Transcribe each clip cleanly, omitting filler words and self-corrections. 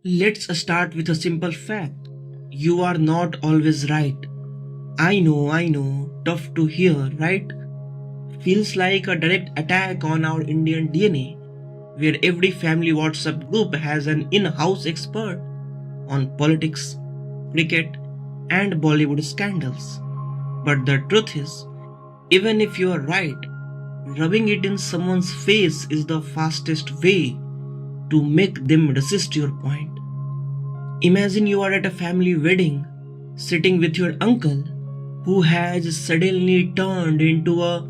Let's start with a simple fact. You are not always right. I know, tough to hear, right? Feels like a direct attack on our Indian DNA, where every family WhatsApp group has an in house expert on politics, cricket, and Bollywood scandals. But the truth is, even if you are right, rubbing it in someone's face is the fastest way to make them resist your point. Imagine you are at a family wedding, sitting with your uncle, who has suddenly turned into a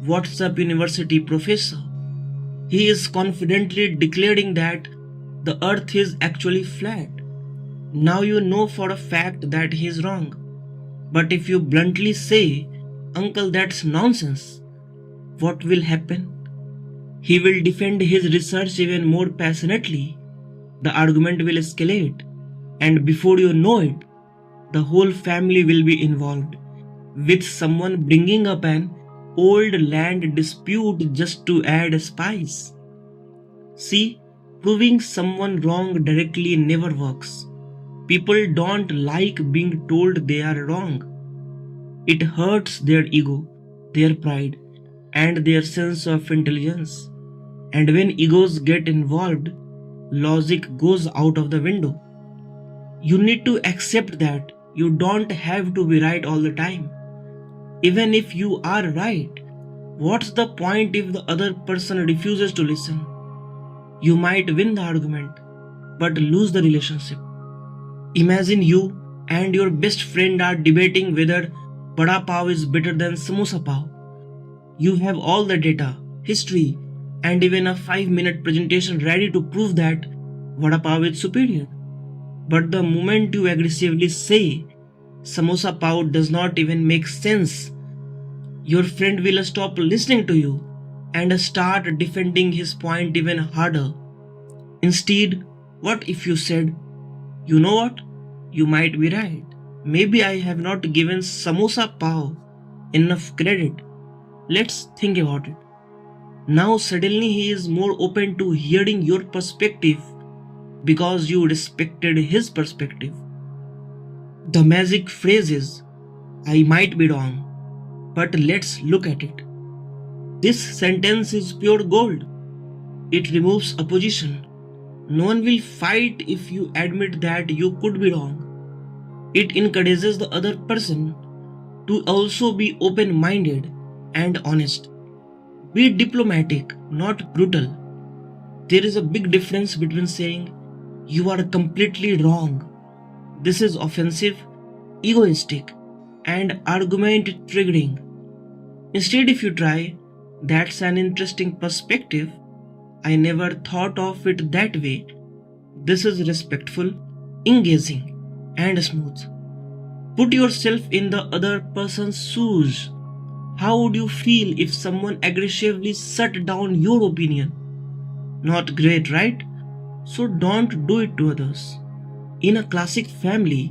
WhatsApp university professor. He is confidently declaring that the earth is actually flat. Now you know for a fact that he is wrong. But if you bluntly say, Uncle, that's nonsense, what will happen? He will defend his research even more passionately. The argument will escalate, and before you know it, the whole family will be involved, with someone bringing up an old land dispute just to add a spice. See, proving someone wrong directly never works. People don't like being told they are wrong. It hurts their ego, their pride, and their sense of intelligence. And when egos get involved, logic goes out of the window. You need to accept that you don't have to be right all the time. Even if you are right, what's the point if the other person refuses to listen? You might win the argument, but lose the relationship. Imagine you and your best friend are debating whether Bada Pav is better than Samosa Pav. You have all the data, history, and even a 5-minute presentation ready to prove that Vada Pav is superior. But the moment you aggressively say Samosa Pav does not even make sense, your friend will stop listening to you and start defending his point even harder. Instead, what if you said, you know what? You might be right. Maybe I have not given Samosa Pav enough credit. Let's think about it. Now suddenly he is more open to hearing your perspective because you respected his perspective. The magic phrase is, I might be wrong, but let's look at it. This sentence is pure gold. It removes opposition. No one will fight if you admit that you could be wrong. It encourages the other person to also be open minded and honest. Be diplomatic, not brutal. There is a big difference between saying, you are completely wrong. This is offensive, egoistic, and argument triggering. Instead, if you try, that's an interesting perspective. I never thought of it that way. This is respectful, engaging, and smooth. Put yourself in the other person's shoes. How would you feel if someone aggressively shut down your opinion? Not great, right? So don't do it to others. In a classic family,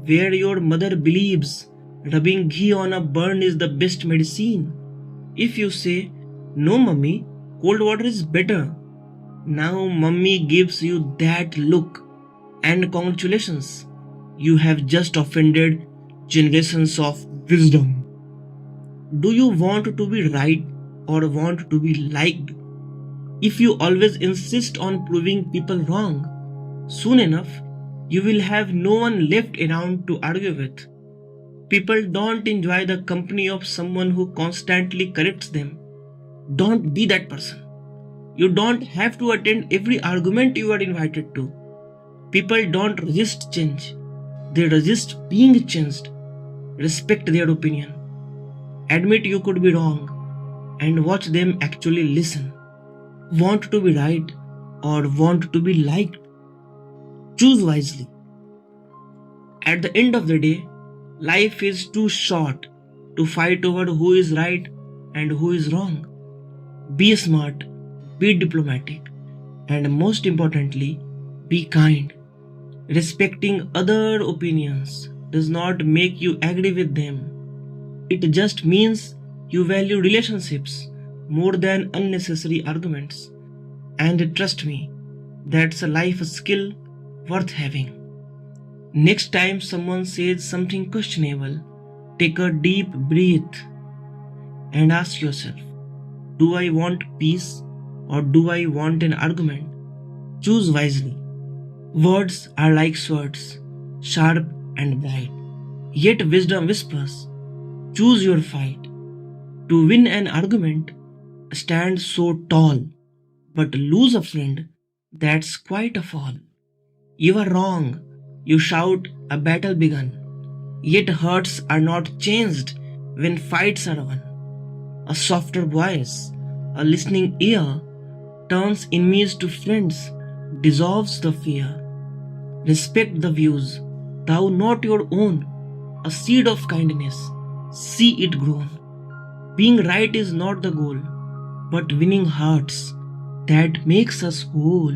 where your mother believes rubbing ghee on a burn is the best medicine, if you say, no mummy, cold water is better, now mummy gives you that look, and congratulations, you have just offended generations of wisdom. Do you want to be right or want to be liked? If you always insist on proving people wrong, soon enough you will have no one left around to argue with. People don't enjoy the company of someone who constantly corrects them. Don't be that person. You don't have to attend every argument you are invited to. People don't resist change, they resist being changed. Respect their opinion. Admit you could be wrong and watch them actually listen. Want to be right or want to be liked? Choose wisely. At the end of the day, life is too short to fight over who is right and who is wrong. Be smart, be diplomatic, and most importantly, be kind. Respecting other opinions does not make you agree with them. It just means you value relationships more than unnecessary arguments. And trust me, that's a life skill worth having. Next time someone says something questionable, take a deep breath and ask yourself, do I want peace or do I want an argument? Choose wisely. Words are like swords, sharp and bright. Yet wisdom whispers, choose your fight. To win an argument, stand so tall, but lose a friend, that's quite a fall. You are wrong, you shout, a battle begun. Yet hearts are not changed when fights are won. A softer voice, a listening ear, turns enemies to friends, dissolves the fear. Respect the views, thou not your own, a seed of kindness, see it grown. Being right is not the goal, but winning hearts, that makes us whole.